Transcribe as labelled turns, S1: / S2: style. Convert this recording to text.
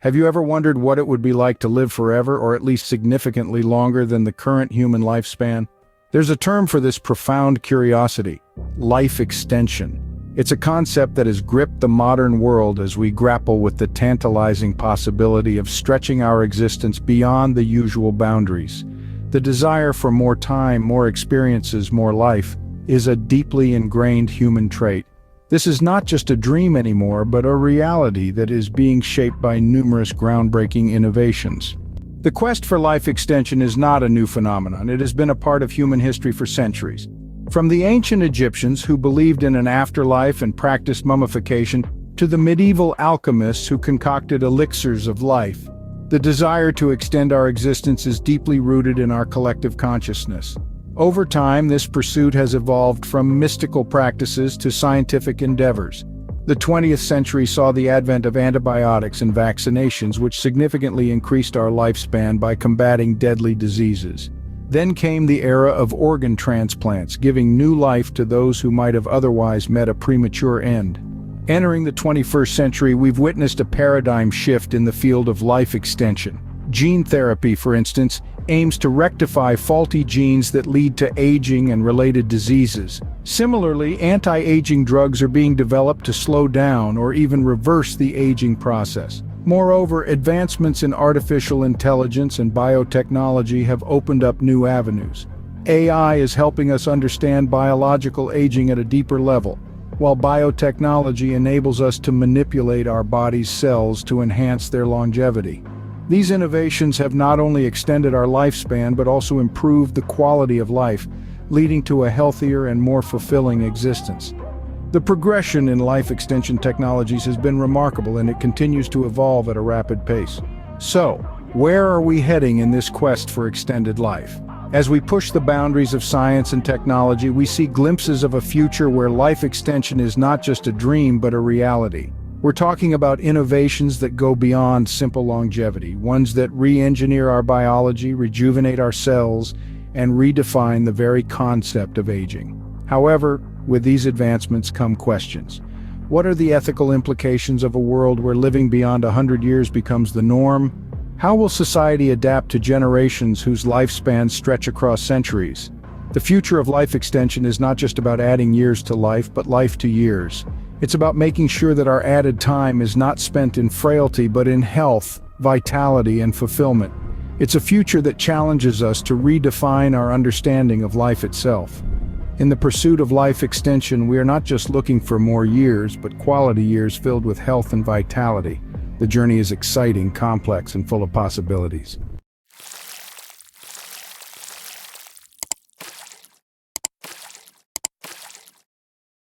S1: Have you ever wondered what it would be like to live forever, or at least significantly longer than the current human lifespan? There's a term for this profound curiosity: life extension. It's a concept that has gripped the modern world as we grapple with the tantalizing possibility of stretching our existence beyond the usual boundaries. The desire for more time, more experiences, more life is a deeply ingrained human trait. This is not just a dream anymore, but a reality that is being shaped by numerous groundbreaking innovations. The quest for life extension is not a new phenomenon. It has been a part of human history for centuries. From the ancient Egyptians, who believed in an afterlife and practiced mummification, to the medieval alchemists who concocted elixirs of life, the desire to extend our existence is deeply rooted in our collective consciousness. Over time, this pursuit has evolved from mystical practices to scientific endeavors. The 20th century saw the advent of antibiotics and vaccinations, which significantly increased our lifespan by combating deadly diseases. Then came the era of organ transplants, giving new life to those who might have otherwise met a premature end. Entering the 21st century, we've witnessed a paradigm shift in the field of life extension. Gene therapy, for instance, aims to rectify faulty genes that lead to aging and related diseases. Similarly, anti-aging drugs are being developed to slow down or even reverse the aging process. Moreover, advancements in artificial intelligence and biotechnology have opened up new avenues. AI is helping us understand biological aging at a deeper level, while biotechnology enables us to manipulate our body's cells to enhance their longevity. These innovations have not only extended our lifespan but also improved the quality of life, leading to a healthier and more fulfilling existence. The progression in life extension technologies has been remarkable, and it continues to evolve at a rapid pace. So, where are we heading in this quest for extended life? As we push the boundaries of science and technology, we see glimpses of a future where life extension is not just a dream but a reality. We're talking about innovations that go beyond simple longevity, ones that re-engineer our biology, rejuvenate our cells, and redefine the very concept of aging. However, with these advancements come questions. What are the ethical implications of a world where living beyond 100 years becomes the norm? How will society adapt to generations whose lifespans stretch across centuries? The future of life extension is not just about adding years to life, but life to years. It's about making sure that our added time is not spent in frailty, but in health, vitality, and fulfillment. It's a future that challenges us to redefine our understanding of life itself. In the pursuit of life extension, we are not just looking for more years, but quality years filled with health and vitality. The journey is exciting, complex, and full of possibilities.